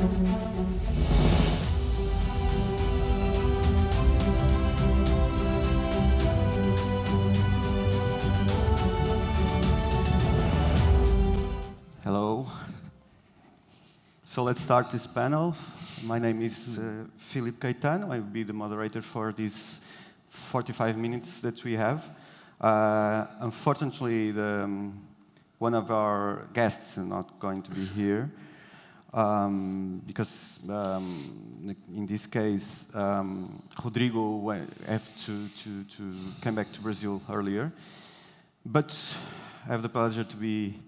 Hello. So let's start this panel. My name is Filipe Caetano. I will be the moderator for these 45 minutes that we have. Unfortunately, one of our guests is not going to be here because in this case, Rodrigo have to come back to Brazil earlier. But I have the pleasure to be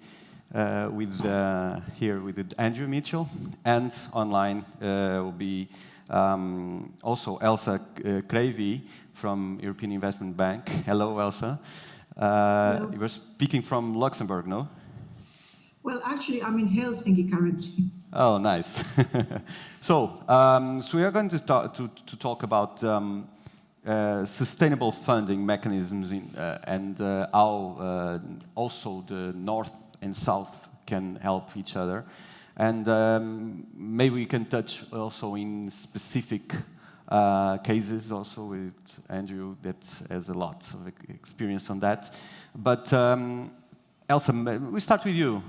here with Andrew Mitchell, and online will be also Eila Kreivii from European Investment Bank. Hello, Elsa. Hello. You were speaking from Luxembourg, no? Well, actually, I'm in Helsinki currently. Oh, nice. So we are going to talk about sustainable funding mechanisms and how also the North and South can help each other. And maybe we can touch also in specific cases also with Andrew that has a lot of experience on that. But Elsa, we start with you.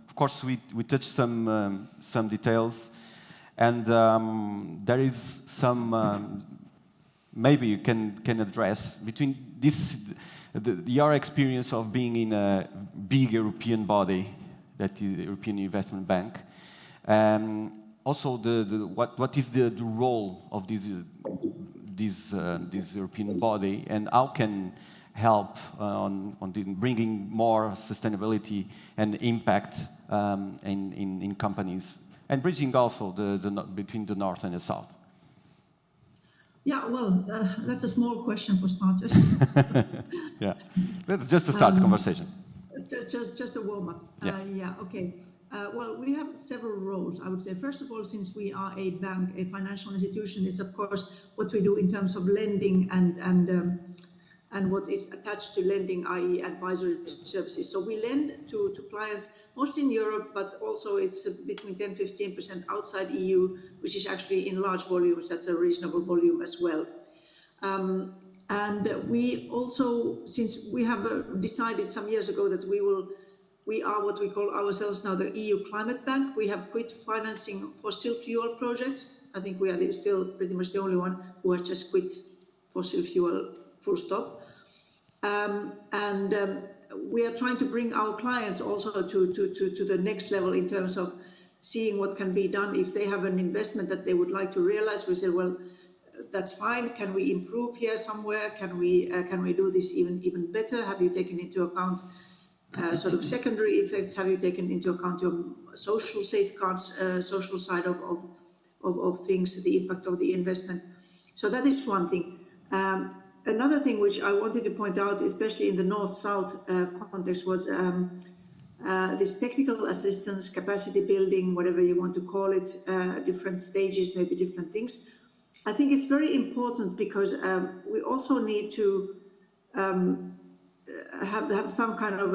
Of course, we touched some details. And there is some, maybe you can address between this, your experience of being in a big European body, that is the European Investment Bank. Also, what is the role of this European body, and how can help on bringing more sustainability and impact in companies, and bridging also between the North and the South? Yeah, well, that's a small question for starters. Yeah, that's just to start the conversation. Just a warm-up. Yeah, okay. Well, we have several roles, I would say. First of all, since we are a bank, a financial institution, is of course what we do in terms of lending and what is attached to lending, i.e. advisory services. So we lend to clients, mostly in Europe, but also it's between 10-15% outside EU, which is actually in large volumes. That's a reasonable volume as well. And we also, since we have decided some years ago that we are what we call ourselves now the EU Climate Bank. We have quit financing fossil fuel projects. I think we are still pretty much the only one who has just quit fossil fuel, full stop. We are trying to bring our clients also to the next level in terms of seeing what can be done. If they have an investment that they would like to realize, we say, well, that's fine. Can we improve here somewhere? Can we do this even better? Have you taken into account sort of secondary effects? Have you taken into account your social safeguards, social side of things, the impact of the investment? So that is one thing. Another thing which I wanted to point out, especially in the North-South context, was this technical assistance, capacity building, whatever you want to call it, different stages, maybe different things. I think it's very important because we also need to have some kind of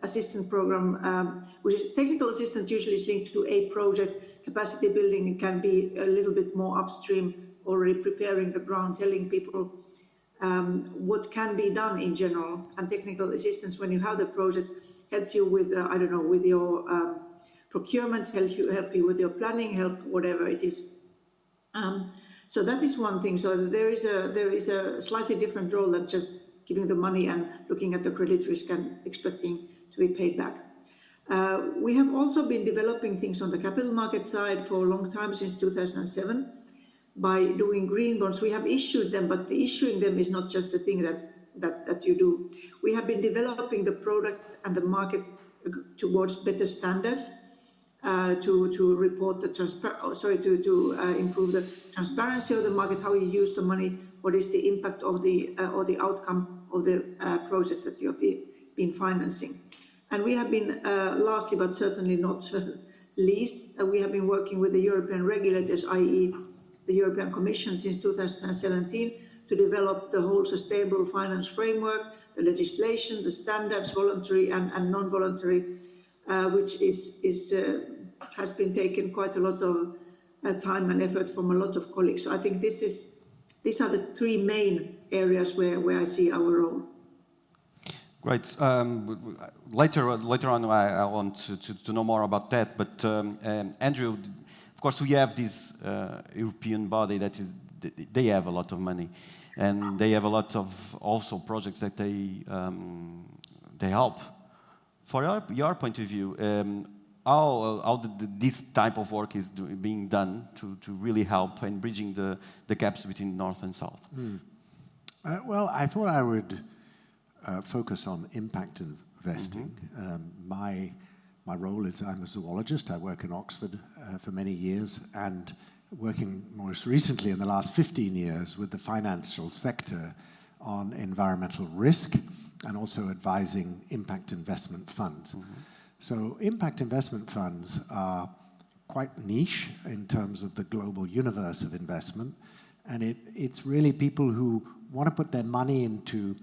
assistance program, which is technical assistance usually is linked to a project. Capacity building can be a little bit more upstream, already preparing the ground, telling people what can be done in general. And technical assistance, when you have the project, help you with, I don't know, with your procurement, help you with your planning, help whatever it is. So that is one thing. So there is a slightly different role than just giving the money and looking at the credit risk and expecting to be paid back. We have also been developing things on the capital market side for a long time, since 2007, by doing green bonds. We have issued them, but the issuing them is not just a thing that you do. We have been developing the product and the market towards better standards to report the to improve the transparency of the market, how you use the money, what is the impact of the or the outcome of the projects that you have been financing. And we have been, lastly but certainly not least, we have been working with the European regulators, i.e. the European Commission, since 2017 to develop the whole sustainable finance framework, the legislation, the standards, voluntary and non-voluntary, which has been taken quite a lot of time and effort from a lot of colleagues. So I think these are the three main areas where I see our role. Great. Later on, I want to know more about that. But Andrew, of course, we have this European body that they have a lot of money, and they have a lot of also projects that they help. For your point of view, how this type of work is being done to really help in bridging the gaps between North and South? Well, I thought I would focus on impact investing. My role is I'm a zoologist. I work in Oxford for many years, and working most recently in the last 15 years with the financial sector on environmental risk and also advising impact investment funds. So impact investment funds are quite niche in terms of the global universe of investment, and it's really people who want to put their money into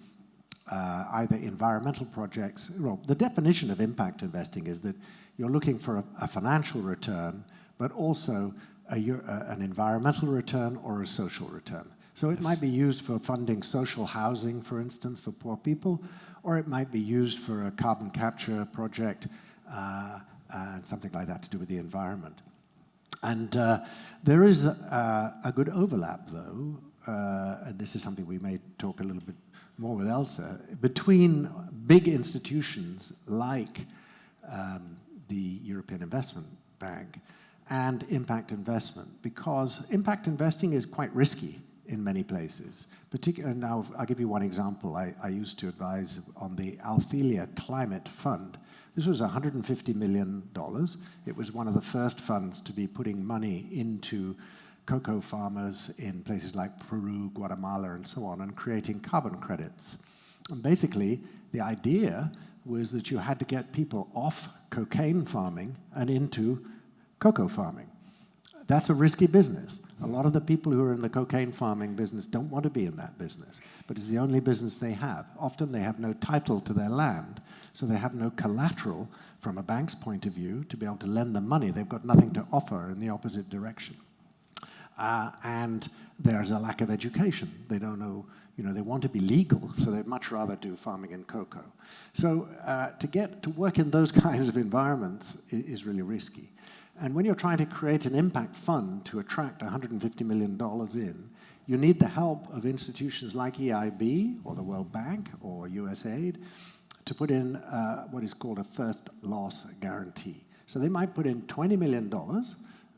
either environmental projects. Well, the definition of impact investing is that you're looking for a financial return, but also an environmental return or a social return. So it might be used for funding social housing, for instance, for poor people, or it might be used for a carbon capture project and something like that to do with the environment. And there is a good overlap, though, and this is something we may talk a little bit more with Elsa, between big institutions like the European Investment Bank and impact investment, because impact investing is quite risky in many places. Particularly now, I'll give you one example. I used to advise on the Eila Climate Fund. This was $150 million. It was one of the first funds to be putting money into cocoa farmers in places like Peru, Guatemala, and so on, and creating carbon credits. And basically, the idea was that you had to get people off cocaine farming and into cocoa farming. That's a risky business. A lot of the people who are in the cocaine farming business don't want to be in that business, but it's the only business they have. Often they have no title to their land, so they have no collateral from a bank's point of view to be able to lend them money. They've got nothing to offer in the opposite direction. And there's a lack of education. They don't know, they want to be legal, so they'd much rather do farming in cocoa. So to get to work in those kinds of environments is really risky. And when you're trying to create an impact fund to attract $150 million in, you need the help of institutions like EIB or the World Bank or USAID to put in what is called a first loss guarantee. So they might put in $20 million,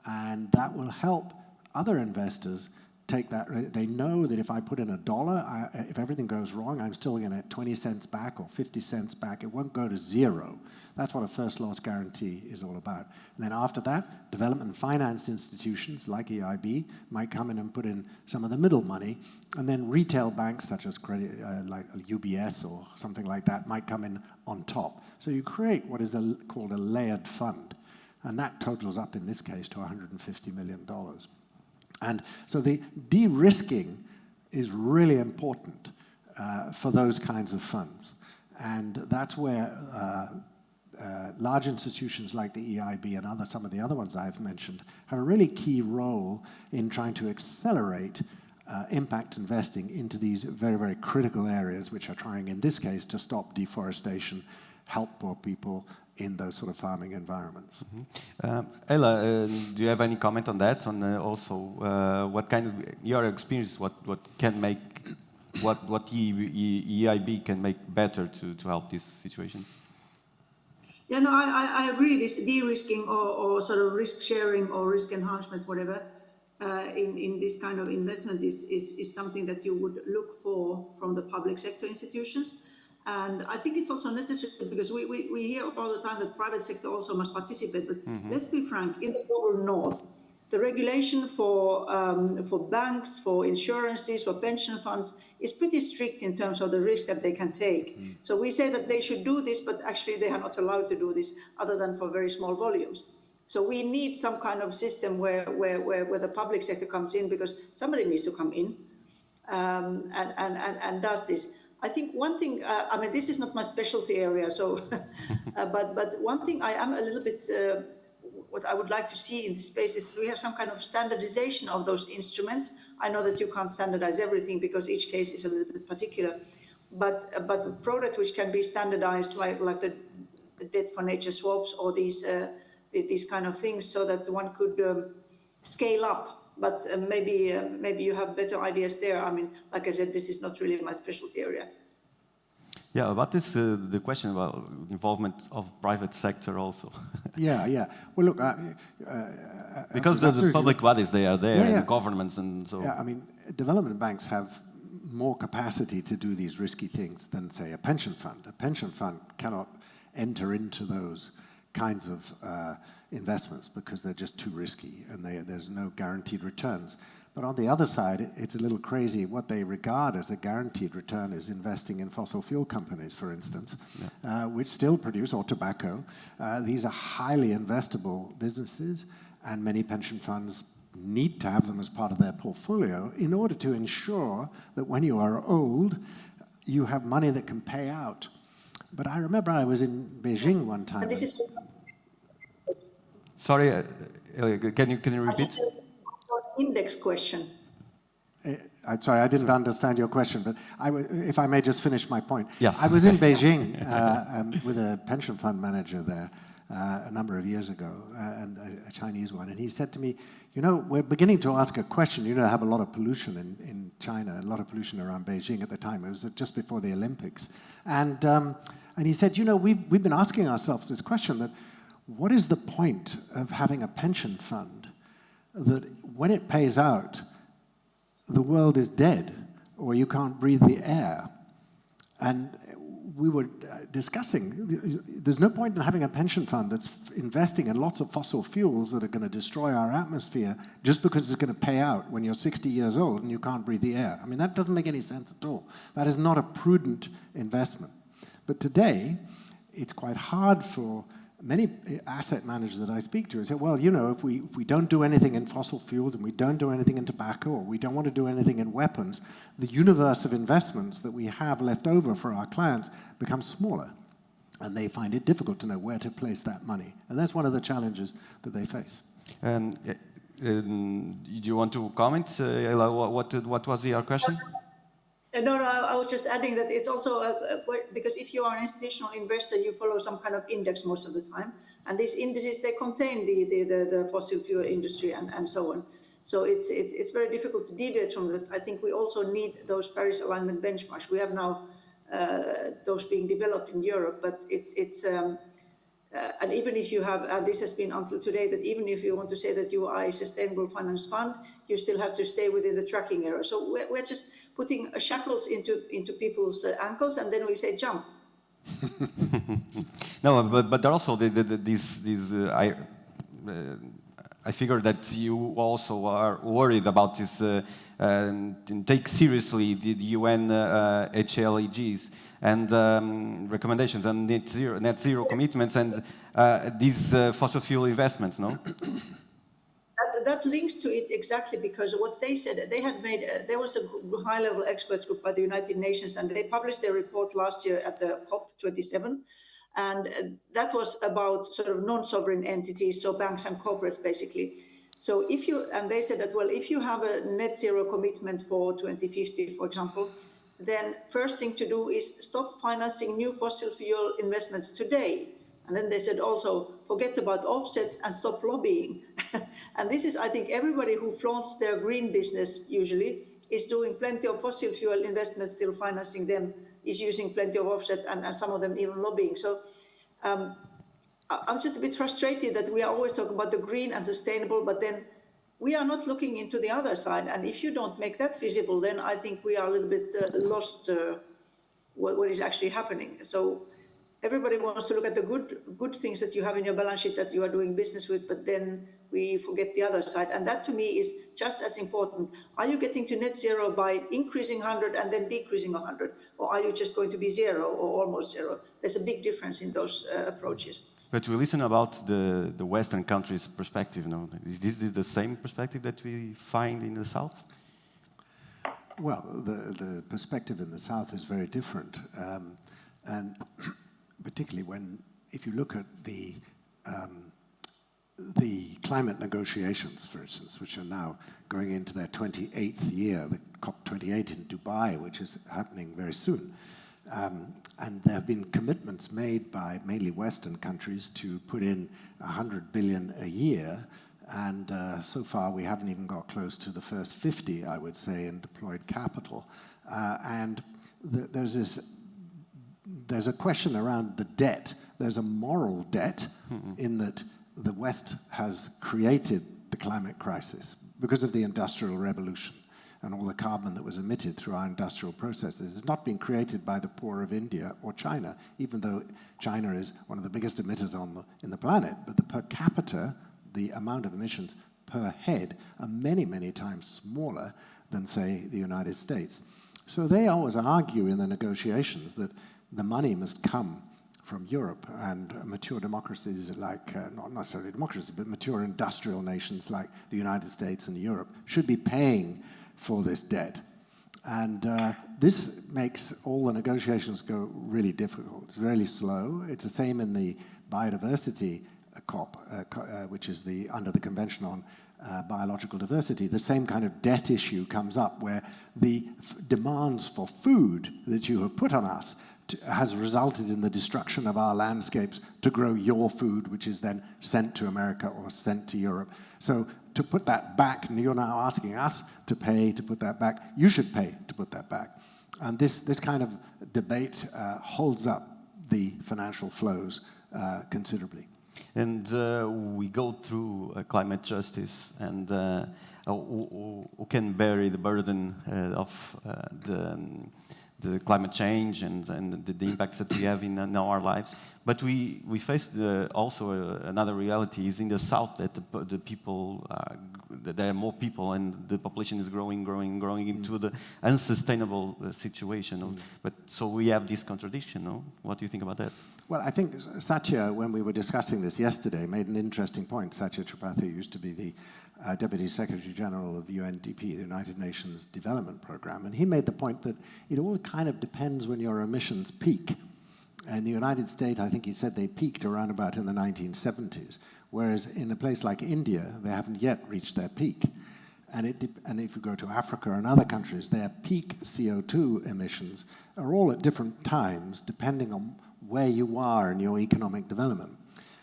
and that will help other investors take that. They know that if I put in $1, if everything goes wrong, I'm still going to get 20 cents back or 50 cents back. It won't go to zero. That's what a first loss guarantee is all about. And then after that, development finance institutions like EIB might come in and put in some of the middle money, and then retail banks such as like UBS or something like that might come in on top. So you create what is called a layered fund, and that totals up in this case to $150 million. And so the de-risking is really important for those kinds of funds. And that's where large institutions like the EIB and some of the other ones I've mentioned have a really key role in trying to accelerate impact investing into these very, very critical areas, which are trying, in this case, to stop deforestation, help poor people in those sort of farming environments. Eila, do you have any comment on that? On also what kind of your experience? What can make what EIB can make better to help these situations? Yeah, no, I agree. This de-risking or sort of risk sharing or risk enhancement, whatever, in this kind of investment is something that you would look for from the public sector institutions. And I think it's also necessary because we hear all the time that private sector also must participate. But let's be frank, in the global north, the regulation for banks, for insurances, for pension funds is pretty strict in terms of the risk that they can take. So we say that they should do this, but actually they are not allowed to do this other than for very small volumes. So we need some kind of system where the public sector comes in, because somebody needs to come in and does this. I think one thing, I mean, this is not my specialty area, so, but one thing I am a little bit, what I would like to see in this space is that we have some kind of standardization of those instruments. I know that you can't standardize everything because each case is a little bit particular, but a product which can be standardized, like the debt for nature swaps or these kind of things, so that one could scale up. But maybe you have better ideas there. I mean, like I said, this is not really my specialty area. Yeah, what is the question about involvement of private sector also? Yeah. Well, look, because the public bodies, they are there, Yeah. and the governments, and so. Yeah, I mean, development banks have more capacity to do these risky things than, say, a pension fund. A pension fund cannot enter into those kinds of investments because they're just too risky and there's no guaranteed returns. But on the other side, it's a little crazy. What they regard as a guaranteed return is investing in fossil fuel companies, for instance, which still produce, or tobacco. These are highly investable businesses, and many pension funds need to have them as part of their portfolio in order to ensure that when you are old, you have money that can pay out. But I remember I was in Beijing one time. And this is Sorry, can you repeat? Index question. I'm sorry, I didn't understand your question, but if I may just finish my point. Yes. I was in Beijing with a pension fund manager there a number of years ago, and a Chinese one, and he said to me, you know, we're beginning to ask a question. You know, they have a lot of pollution in China, a lot of pollution around Beijing at the time. It was just before the Olympics. And he said, you know, we've been asking ourselves this question, that what is the point of having a pension fund that when it pays out, the world is dead, or you can't breathe the air? And we were discussing, there's no point in having a pension fund that's investing in lots of fossil fuels that are going to destroy our atmosphere just because it's going to pay out when you're 60 years old and you can't breathe the air. I mean, that doesn't make any sense at all. That is not a prudent investment. But today, it's quite hard for many asset managers that I speak to say, well, you know, if we don't do anything in fossil fuels and we don't do anything in tobacco, or we don't want to do anything in weapons, the universe of investments that we have left over for our clients becomes smaller. And they find it difficult to know where to place that money. And that's one of the challenges that they face. And do you want to comment, Eila? What was your question? No, I was just adding that it's also because if you are an institutional investor, you follow some kind of index most of the time, and these indices, they contain the fossil fuel industry and so on. So it's very difficult to deviate from that. I think we also need those Paris alignment benchmarks. We have now those being developed in Europe, but it's and even if you have, and this has been until today, that even if you want to say that you are a sustainable finance fund, you still have to stay within the tracking error. So we're just putting shackles into people's ankles, and then we say jump. No, but there are also these I figure that you also are worried about this, and take seriously the UN HLEGs and recommendations and net zero commitments and these fossil fuel investments, no? That links to it exactly, because what they said, they had made, there was a high-level expert group by the United Nations, and they published their report last year at the COP27, and that was about sort of non-sovereign entities, so banks and corporates basically. So and they said that, well, if you have a net zero commitment for 2050, for example, then first thing to do is stop financing new fossil fuel investments today. And then they said also, forget about offsets and stop lobbying. And this is, I think, everybody who flaunts their green business usually is doing plenty of fossil fuel investments, still financing them, is using plenty of offset and some of them even lobbying. So I'm just a bit frustrated that we are always talking about the green and sustainable, but then we are not looking into the other side. And if you don't make that visible, then I think we are a little bit lost what is actually happening. So everybody wants to look at the good things that you have in your balance sheet that you are doing business with, but then we forget the other side. And that to me is just as important. Are you getting to net zero by increasing 100 and then decreasing 100? Or are you just going to be zero or almost zero? There's a big difference in those approaches. But we listen about the Western countries' perspective, no? Is this the same perspective that we find in the South? Well, the perspective in the South is very different, and particularly if you look at the climate negotiations, for instance, which are now going into their 28th year, the COP28 in Dubai, which is happening very soon. And there have been commitments made by mainly Western countries to put in 100 billion a year, and so far we haven't even got close to the first 50, I would say, in deployed capital. And there's a question around the debt. There's a moral debt in that the West has created the climate crisis because of the Industrial Revolution and all the carbon that was emitted through our industrial processes. It's not been created by the poor of India or China, even though China is one of the biggest emitters in the planet. But the per capita, the amount of emissions per head are many, many times smaller than, say, the United States. So they always argue in the negotiations that the money must come from Europe, and mature democracies like, not necessarily democracy, but mature industrial nations like the United States and Europe should be paying for this debt. And this makes all the negotiations go really difficult. It's really slow. It's the same in the biodiversity COP, which is under the Convention on Biological Diversity. The same kind of debt issue comes up where the demands for food that you have put on us has resulted in the destruction of our landscapes to grow your food, which is then sent to America or sent to Europe. So to put that back, and you're now asking us to pay to put that back, you should pay to put that back. And this kind of debate holds up the financial flows considerably. And we go through climate justice, and who can bear the burden of the climate change and the impacts that we have in our lives. But we face also another reality is in the South that the people, that there are more people and the population is growing into the unsustainable situation. But so we have this contradiction, no? What do you think about that? Well, I think Satya, when we were discussing this yesterday, made an interesting point. Satya Tripathi used to be the Deputy Secretary General of UNDP, the United Nations Development Programme, and he made the point that it all kind of depends when your emissions peak. In the United States, I think he said they peaked around about in the 1970s, whereas in a place like India, they haven't yet reached their peak. And if you go to Africa and other countries, their peak CO2 emissions are all at different times, depending on where you are in your economic development.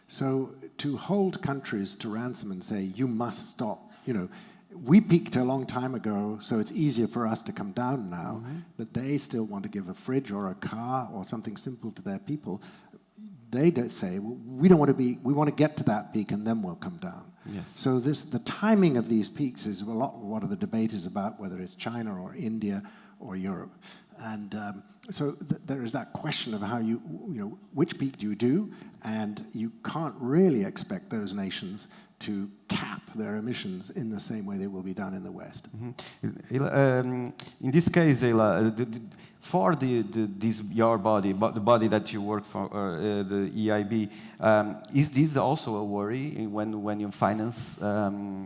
So to hold countries to ransom and say, you must stop, we peaked a long time ago, so it's easier for us to come down now, but they still want to give a fridge or a car or something simple to their people. They don't say, well, we want to get to that peak and then we'll come down. Yes. So the timing of these peaks is a lot what the debate is about, whether it's China or India or Europe. And so there is that question of how which peak do you do? And you can't really expect those nations to cap their emissions in the same way they will be done in the West. In this case, Eila, for your body, the body that you work for, the EIB, is this also a worry when you finance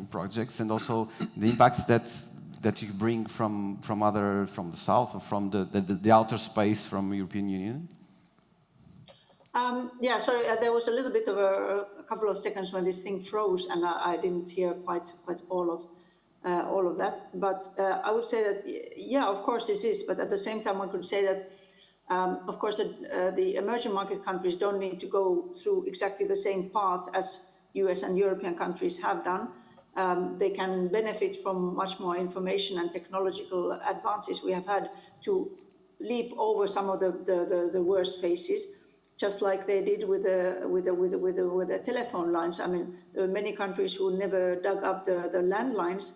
projects, and also the impacts that you bring from the south or from the outer space from European Union? Yeah, sorry, there was a little bit of a couple of seconds when this thing froze, and I didn't hear quite all of that. But I would say that, yeah, of course this is, but at the same time one could say that, of course, the emerging market countries don't need to go through exactly the same path as US and European countries have done. They can benefit from much more information and technological advances we have had to leap over some of the worst phases, just like they did with the telephone lines. I mean, there were many countries who never dug up the landlines.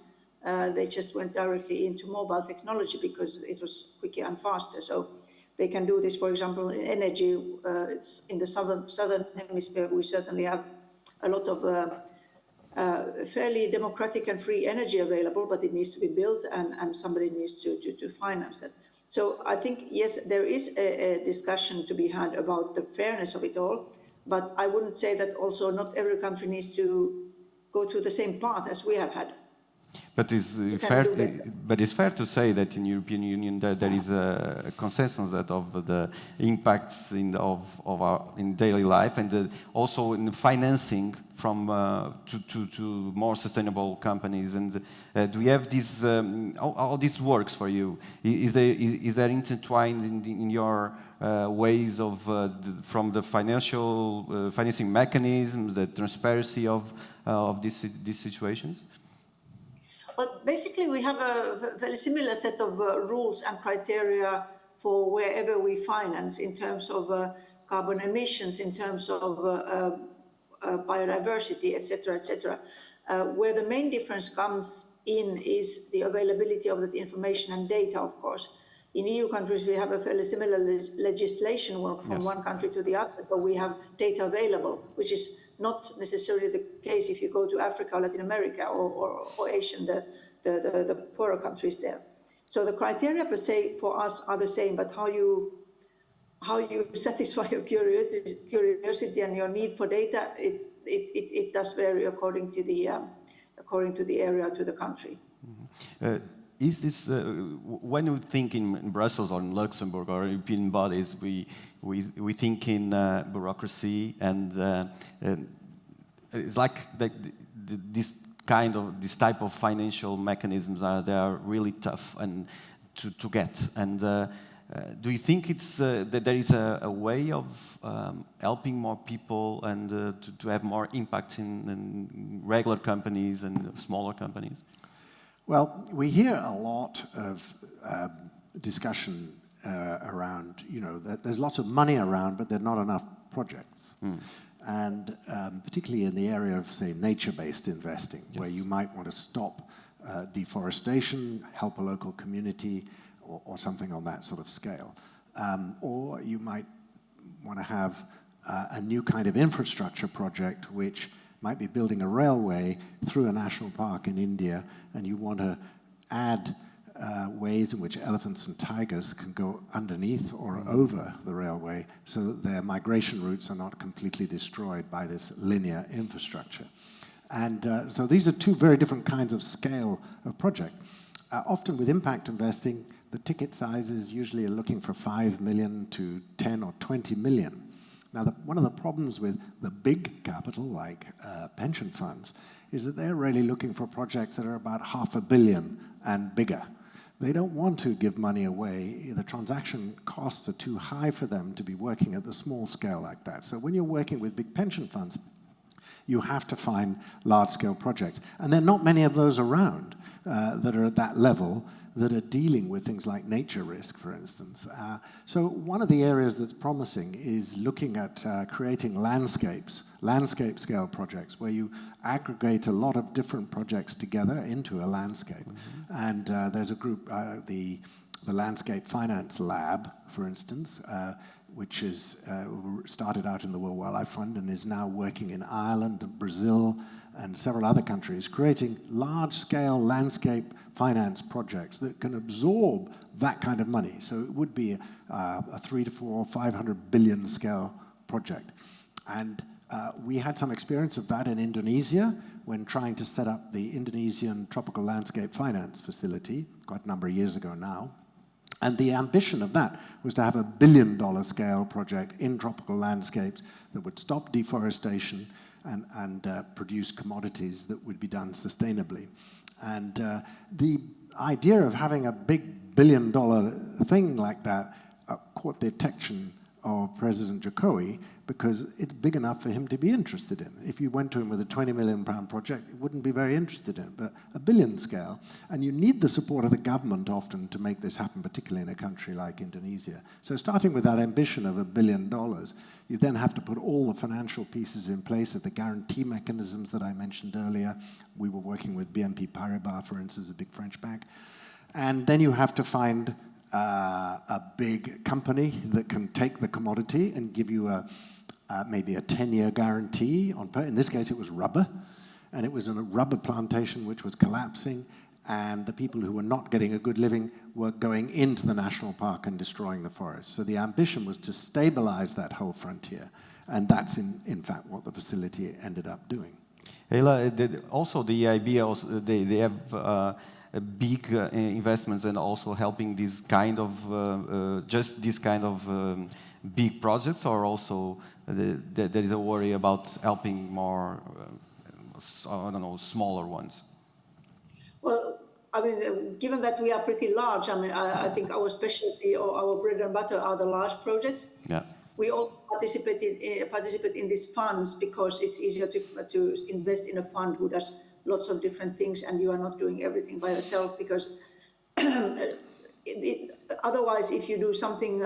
They just went directly into mobile technology because it was quicker and faster. So they can do this, for example, in energy. It's in the southern hemisphere. We certainly have a lot of fairly democratic and free energy available, but it needs to be built, and somebody needs to finance it. So I think, yes, there is a discussion to be had about the fairness of it all, but I wouldn't say that also not every country needs to go through the same path as we have had. But it's fair to say that in European Union there is a consensus that of the impacts in daily life and also in financing from to more sustainable companies. And do you have this? How this works for you? Is there intertwined in your ways of from the financial financing mechanisms, the transparency of these situations? Well, basically, we have a very similar set of rules and criteria for wherever we finance in terms of carbon emissions, in terms of biodiversity, etc., etc. Where the main difference comes in is the availability of that information and data, of course. In EU countries, we have a fairly similar legislation from one country to the other, but we have data available, which is not necessarily the case if you go to Africa or Latin America or Asia, the poorer countries there. So the criteria per se for us are the same, but how you satisfy your curiosity and your need for data, it does vary according to the area, to the country. Mm-hmm. Is this when we think in Brussels or in Luxembourg or European bodies, we think in bureaucracy and it's like this type of financial mechanisms they are really tough and to get. And do you think it's that there is a way of helping more people and to have more impact in regular companies and smaller companies? Well, we hear a lot of discussion around, that there's lots of money around, but there are not enough projects. Mm. And particularly in the area of, say, nature-based investing, yes, where you might want to stop deforestation, help a local community, or something on that sort of scale. Or you might want to have a new kind of infrastructure project which might be building a railway through a national park in India, and you want to add ways in which elephants and tigers can go underneath or over the railway so that their migration routes are not completely destroyed by this linear infrastructure. And so these are two very different kinds of scale of project. Often with impact investing, the ticket sizes usually are looking for 5 million to 10 or 20 million. Now, one of the problems with the big capital, like pension funds, is that they're really looking for projects that are about $500 million and bigger. They don't want to give money away. The transaction costs are too high for them to be working at the small scale like that. So when you're working with big pension funds, you have to find large-scale projects. And there are not many of those around that are at that level that are dealing with things like nature risk, for instance. So one of the areas that's promising is looking at creating landscape-scale projects, where you aggregate a lot of different projects together into a landscape. Mm-hmm. And there's a group, the Landscape Finance Lab, for instance, which is started out in the World Wildlife Fund and is now working in Ireland and Brazil and several other countries, creating large-scale landscape finance projects that can absorb that kind of money. So it would be a 3 to 4 or 500 billion scale project. And we had some experience of that in Indonesia when trying to set up the Indonesian Tropical Landscape Finance Facility, quite a number of years ago now. And the ambition of that was to have a $1 billion scale project in tropical landscapes that would stop deforestation and produce commodities that would be done sustainably. And the idea of having a big $1 billion thing like that caught the attention of President Jokowi because it's big enough for him to be interested in. If you went to him with a £20 million project, he wouldn't be very interested in it, but a billion scale. And you need the support of the government often to make this happen, particularly in a country like Indonesia. So starting with that ambition of $1 billion, you then have to put all the financial pieces in place of the guarantee mechanisms that I mentioned earlier. We were working with BNP Paribas, for instance, a big French bank. And then you have to find a big company that can take the commodity and give you maybe a 10-year guarantee. In this case, it was rubber, and it was in a rubber plantation which was collapsing, and the people who were not getting a good living were going into the national park and destroying the forest. So the ambition was to stabilize that whole frontier, and that's in fact what the facility ended up doing. Eila, also the EIB, also, they have big investments and also helping this kind of, just this kind of big projects, or also there is a worry about helping more, I don't know, smaller ones? Well, I mean, given that we are pretty large, I mean, I think our specialty or our bread and butter are the large projects. Yeah. We all participate in these funds because it's easier to invest in a fund who does lots of different things, and you are not doing everything by yourself, because otherwise, if you do something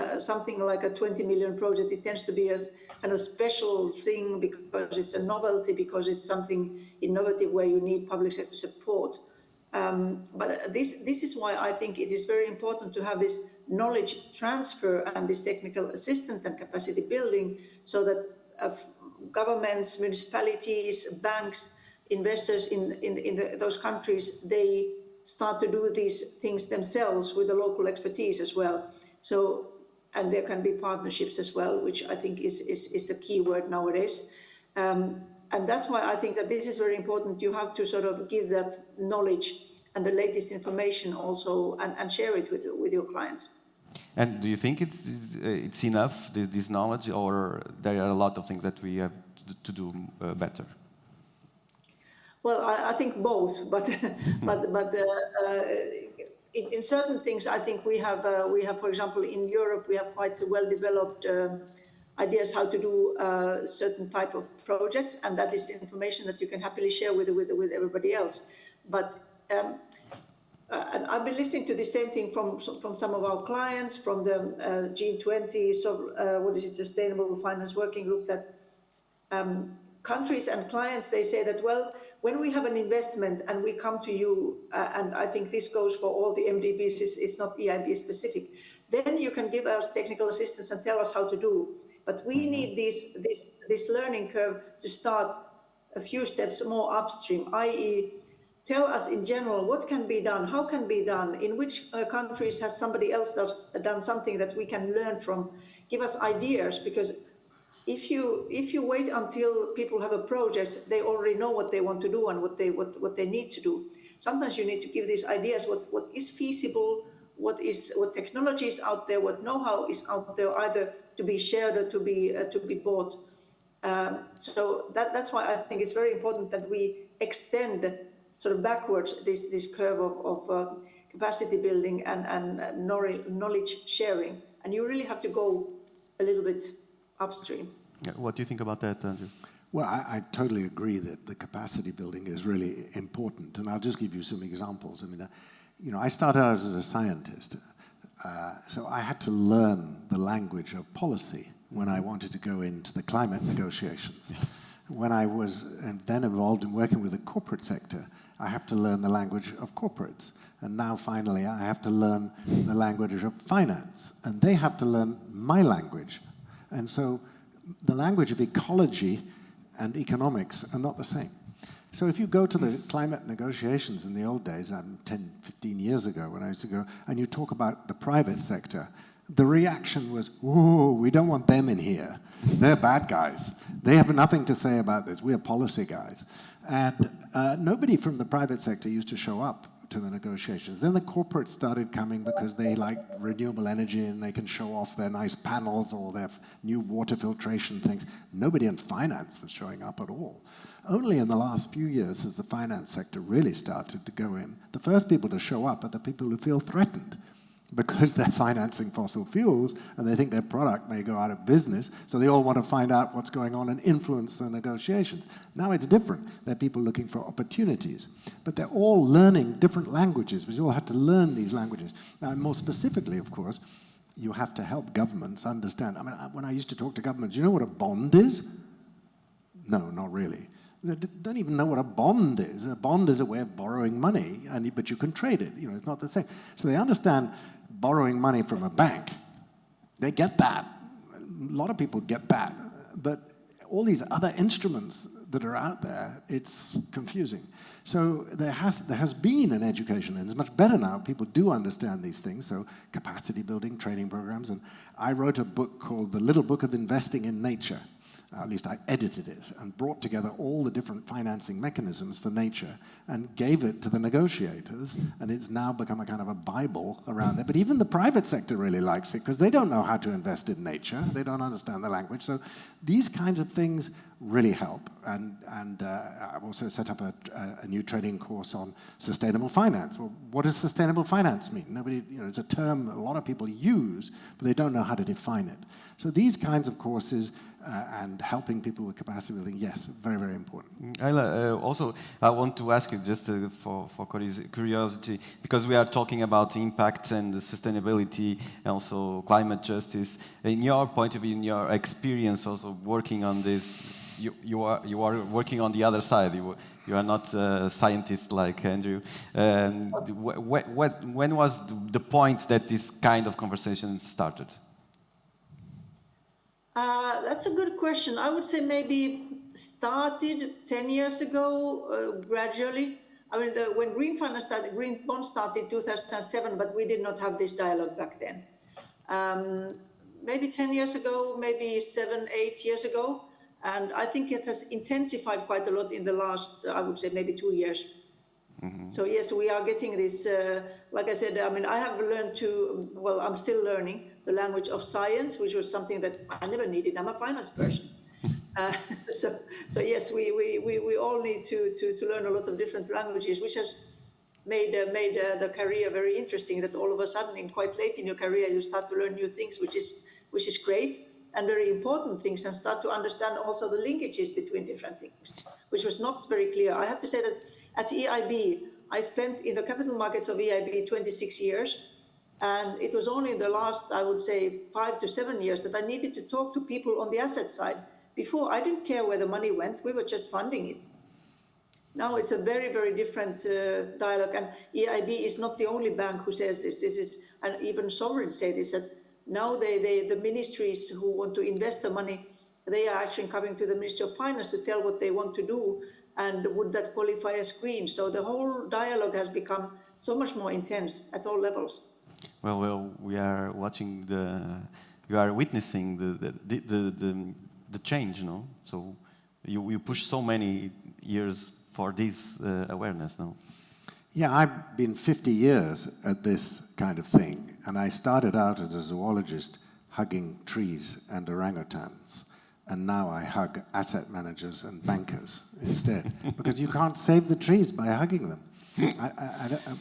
like a 20 million project, it tends to be a kind of special thing because it's a novelty, because it's something innovative where you need public sector support. But this is why I think it is very important to have this knowledge transfer and this technical assistance and capacity building, so that governments, municipalities, banks, investors in those countries, they start to do these things themselves with the local expertise as well. So, and there can be partnerships as well, which I think is the key word nowadays. And that's why I think that this is very important. You have to sort of give that knowledge and the latest information also, and share it with your clients. And do you think it's enough, this knowledge, or there are a lot of things that we have to do better? Well, I think both, but in certain things, I think we have, for example, in Europe, we have quite well developed ideas how to do certain type of projects, and that is information that you can happily share with everybody else. But and I've been listening to the same thing from some of our clients, from the G20, so what is it, Sustainable Finance Working Group, that countries and clients, they say that, well, when we have an investment and we come to you, and I think this goes for all the MDBs, it's not EIB specific, then you can give us technical assistance and tell us how to do. But we need this learning curve to start a few steps more upstream, i.e. tell us in general what can be done, how can be done, in which countries has somebody else done something that we can learn from. Give us ideas, because if you wait until people have a project, they already know what they want to do and what they need to do. Sometimes you need to give these ideas, what is feasible, what technology is out there, what know-how is out there, either to be shared or to be bought. So that's why I think it's very important that we extend sort of backwards this curve of capacity building and knowledge sharing, and you really have to go a little bit upstream. Yeah, what do you think about that, Andrew? Well, I totally agree that the capacity building is really important, and I'll just give you some examples. I mean, I started out as a scientist, so I had to learn the language of policy when I wanted to go into the climate negotiations. Yes. When I was then involved in working with the corporate sector, I have to learn the language of corporates. And now finally I have to learn the language of finance. And they have to learn my language. And so the language of ecology and economics are not the same. So if you go to the climate negotiations in the old days, 10, 15 years ago when I used to go, and you talk about the private sector, the reaction was, "Whoa, we don't want them in here. They're bad guys. They have nothing to say about this. We're policy guys." And nobody from the private sector used to show up to the negotiations. Then the corporates started coming because they like renewable energy and they can show off their nice panels or their new water filtration things. Nobody in finance was showing up at all. Only in the last few years has the finance sector really started to go in. The first people to show up are the people who feel threatened, because they're financing fossil fuels and they think their product may go out of business, so they all want to find out what's going on and influence the negotiations. Now it's different. They're people looking for opportunities. But they're all learning different languages. We all have to learn these languages. Now, more specifically, of course, you have to help governments understand. I mean, when I used to talk to governments, do you know what a bond is? No, not really. They don't even know what a bond is. A bond is a way of borrowing money, but you can trade it. It's not the same. So they understand borrowing money from a bank. They get that. A lot of people get that. But all these other instruments that are out there, it's confusing. So there has been an education, and it's much better now. People do understand these things, so capacity building, training programs. And I wrote a book called The Little Book of Investing in Nature. at least I edited it, and brought together all the different financing mechanisms for nature and gave it to the negotiators, and it's now become a kind of a Bible around there. But even the private sector really likes it, because they don't know how to invest in nature. They don't understand the language. So these kinds of things really help. And I've also set up a new training course on sustainable finance. Well, what does sustainable finance mean? Nobody, it's a term a lot of people use, but they don't know how to define it. So these kinds of courses and helping people with capacity building, yes, very, very important. Eila, also, I want to ask you just for curiosity, because we are talking about impact and sustainability and also climate justice. In your point of view, in your experience also working on this, you are working on the other side. You are not a scientist like Andrew. When was the point that this kind of conversation started? That's a good question. I would say maybe started 10 years ago, gradually. I mean, when Green Finance started, Green Bond started in 2007, but we did not have this dialogue back then. Maybe 10 years ago, maybe 7, 8 years ago. And I think it has intensified quite a lot in the last, I would say, maybe 2 years. Mm-hmm. So yes, we are getting this, like I said, I mean, I have learned to, well, I'm still learning the language of science, which was something that I never needed. I'm a finance person. So yes, we all need to learn a lot of different languages, which has made the career very interesting, that all of a sudden, quite late in your career, you start to learn new things, which is great and very important things, and start to understand also the linkages between different things, which was not very clear. I have to say that at EIB, I spent in the capital markets of EIB 26 years, and it was only in the last, I would say, 5 to 7 years that I needed to talk to people on the asset side. Before, I didn't care where the money went, we were just funding it. Now it's a very, very different dialogue, and EIB is not the only bank who says this. This is, and even sovereigns say this, that now the ministries who want to invest the money, they are actually coming to the Ministry of Finance to tell what they want to do, and would that qualify as green? So the whole dialogue has become so much more intense at all levels. Well, we are watching you are witnessing the change, no? So you push so many years for this awareness, no? Yeah, I've been 50 years at this kind of thing, and I started out as a zoologist hugging trees and orangutans, and now I hug asset managers and bankers instead, because you can't save the trees by hugging them.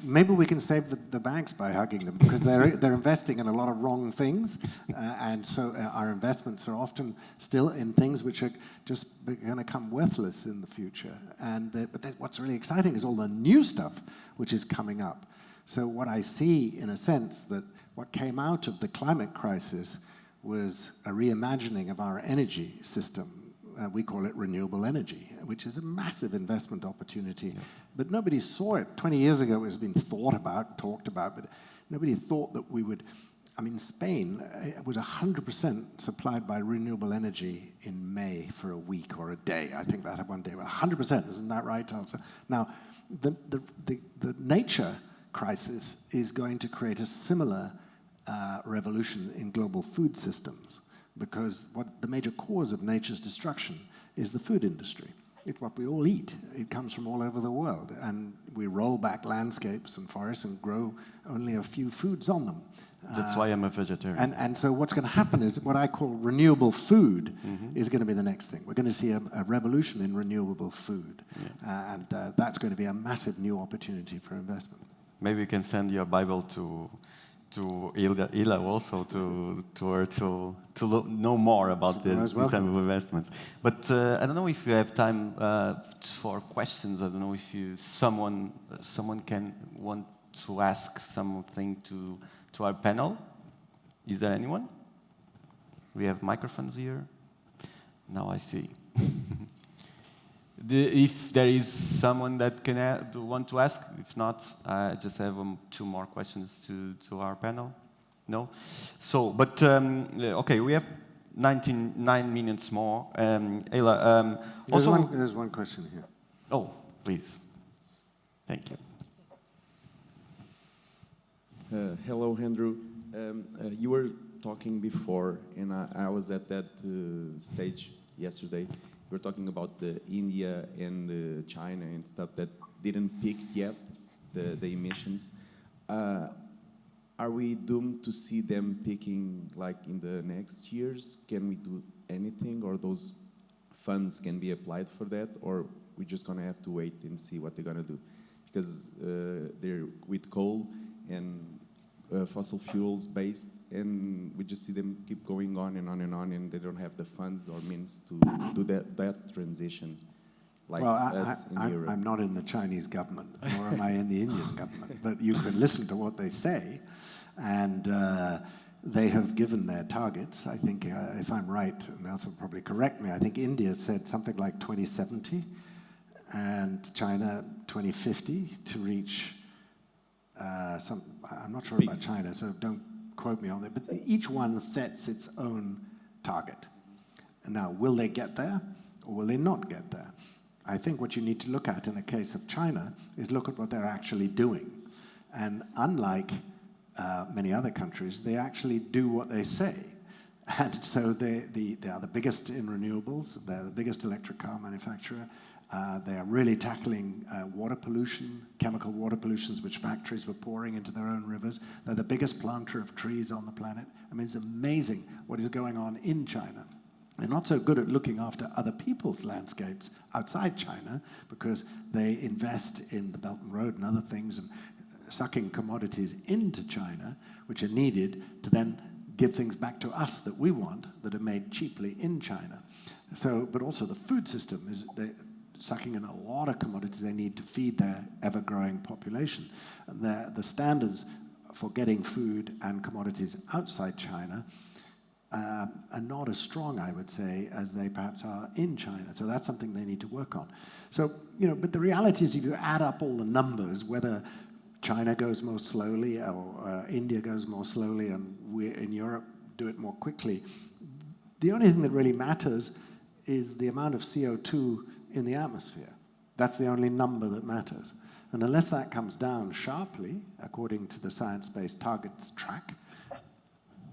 Maybe we can save the banks by hugging them, because they're investing in a lot of wrong things, and so our investments are often still in things which are just going to come worthless in the future. But what's really exciting is all the new stuff which is coming up. So what I see, in a sense, that what came out of the climate crisis was a reimagining of our energy system. We call it renewable energy, which is a massive investment opportunity. Yes. But nobody saw it. 20 years ago, it was being thought about, talked about, but nobody thought that we would. I mean, Spain was 100% supplied by renewable energy in May for a week or a day. I think that one day, 100%, isn't that right, Elsa? Now, the nature crisis is going to create a similar revolution in global food systems, because what the major cause of nature's destruction is the food industry. It's what we all eat. It comes from all over the world, and we roll back landscapes and forests and grow only a few foods on them. That's why I'm a vegetarian. And so what's going to happen is what I call renewable food is going to be the next thing. We're going to see a revolution in renewable food, and that's going to be a massive new opportunity for investment. Maybe you can send your Bible to Eila also to her to know more about this type of investments. But I don't know if you have time for questions. I don't know if someone can want to ask something to our panel. Is there anyone? We have microphones here. Now I see. If there is someone that can want to ask, if not, I just have 2 more questions to our panel. No? So, but, okay, we have 9 minutes more. Eila, there's one question here. Oh, please. Thank you. Hello, Andrew. You were talking before, and I was at that stage yesterday. We were talking about the India and China and stuff that didn't peak yet, the emissions. Are we doomed to see them peaking like in the next years? Can we do anything, or those funds can be applied for that, or we're just gonna have to wait and see what they're gonna do? Because they're with coal and fossil fuels based, and we just see them keep going on and on and on, and they don't have the funds or means to do that transition. Like well, us in Europe. I'm not in the Chinese government, nor am I in the Indian government, but you can listen to what they say, and they have given their targets. I think, if I'm right, Nelson will probably correct me, I think India said something like 2070, and China 2050 to reach I'm not sure about China, so don't quote me on it, but each one sets its own target. And now, will they get there, or will they not get there? I think what you need to look at in the case of China is look at what they're actually doing. And unlike many other countries, they actually do what they say. And so they are the biggest in renewables, they're the biggest electric car manufacturer, they are really tackling water pollution, chemical water pollutions, which factories were pouring into their own rivers. They're the biggest planter of trees on the planet. I mean, it's amazing what is going on in China. They're not so good at looking after other people's landscapes outside China because they invest in the Belt and Road and other things and sucking commodities into China, which are needed to then give things back to us that we want that are made cheaply in China. So, but also the food system is sucking in a lot of commodities they need to feed their ever-growing population. And the standards for getting food and commodities outside China are not as strong, I would say, as they perhaps are in China. So that's something they need to work on. So, but the reality is if you add up all the numbers, whether China goes more slowly or India goes more slowly and we in Europe do it more quickly, the only thing that really matters is the amount of CO2 in the atmosphere. That's the only number that matters. And unless that comes down sharply, according to the science-based targets track,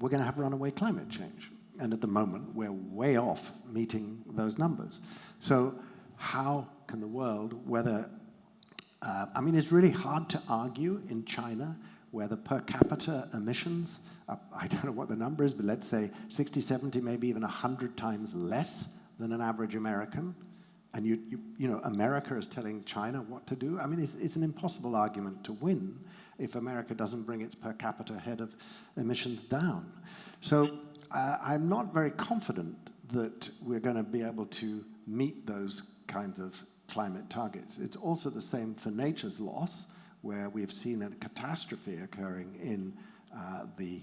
we're going to have runaway climate change. And at the moment, we're way off meeting those numbers. So how can the world, it's really hard to argue in China where the per capita emissions, I don't know what the number is, but let's say 60, 70, maybe even 100 times less than an average American. And America is telling China what to do. I mean, it's an impossible argument to win if America doesn't bring its per capita head of emissions down. So I'm not very confident that we're going to be able to meet those kinds of climate targets. It's also the same for nature's loss, where we've seen a catastrophe occurring in the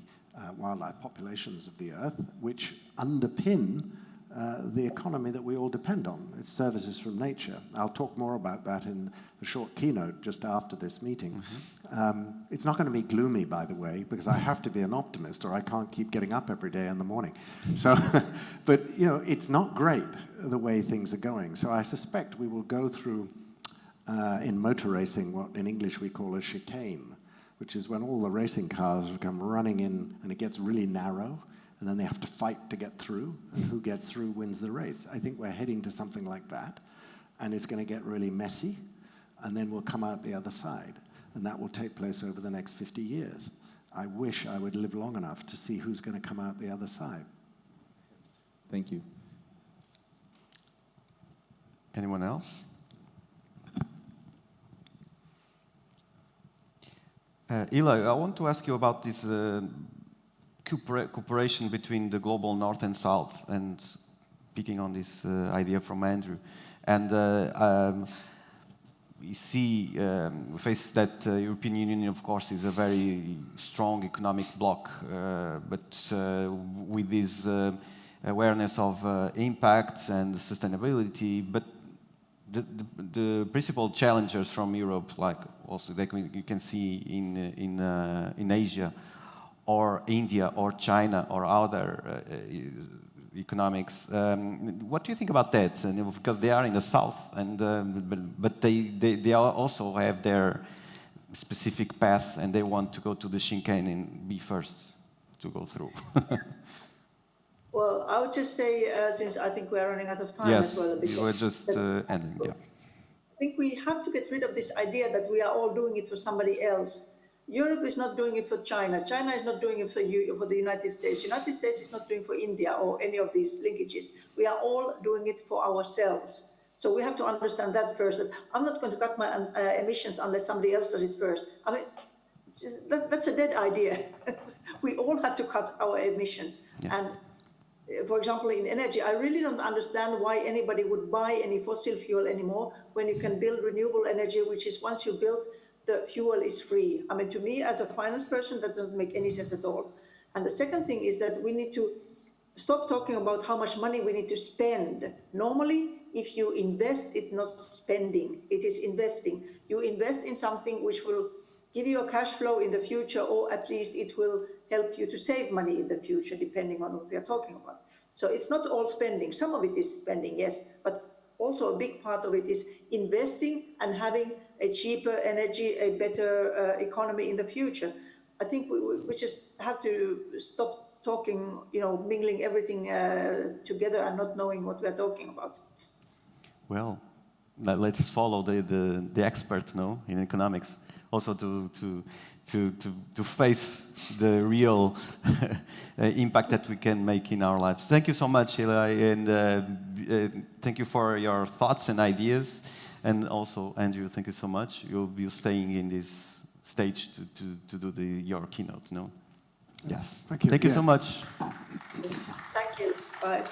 wildlife populations of the Earth, which underpin the economy that we all depend on. It's services from nature. I'll talk more about that in the short keynote just after this meeting. Mm-hmm. It's not going to be gloomy, by the way, because I have to be an optimist or I can't keep getting up every day in the morning. So, but it's not great the way things are going. So I suspect we will go through, in motor racing, what in English we call a chicane, which is when all the racing cars come running in and it gets really narrow, and then they have to fight to get through, and who gets through wins the race. I think we're heading to something like that, and it's going to get really messy, and then we'll come out the other side, and that will take place over the next 50 years. I wish I would live long enough to see who's going to come out the other side. Thank you. Anyone else? Eila, I want to ask you about this cooperation between the global north and south, and picking on this idea from Andrew. And we face that European Union, of course, is a very strong economic bloc, but with this awareness of impacts and sustainability, but the principal challengers from Europe, like also that you can see in Asia, or India, or China, or other economics. What do you think about that? And because they are in the south, and but they also have their specific path, and they want to go to the Shinkansen and be first to go through. Well, I would just say, since I think we are running out of time as Yes, well, you were just ending, yeah. I think we have to get rid of this idea that we are all doing it for somebody else. Europe is not doing it for China. China is not doing it for you, for the United States. United States is not doing it for India or any of these linkages. We are all doing it for ourselves. So we have to understand that first, that I'm not going to cut my emissions unless somebody else does it first. I mean, that's a dead idea. We all have to cut our emissions. Yeah. And for example, in energy, I really don't understand why anybody would buy any fossil fuel anymore when you can build renewable energy, which is once you build, the fuel is free. I mean, to me, as a finance person, that doesn't make any sense at all. And the second thing is that we need to stop talking about how much money we need to spend. Normally, if you invest, it's not spending, it is investing. You invest in something which will give you a cash flow in the future, or at least it will help you to save money in the future, depending on what we are talking about. So it's not all spending. Some of it is spending, yes, but also a big part of it is investing and having a cheaper energy, a better economy in the future. I think we just have to stop talking, mingling everything together and not knowing what we're talking about. Well, let's follow the expert, no, in economics, also to face the real impact that we can make in our lives. Thank you so much, Eila, and thank you for your thoughts and ideas. And also, Andrew, thank you so much. You'll be staying in this stage to do your keynote, no? Yes. Thank you. Thank you so much. Thank you. Bye.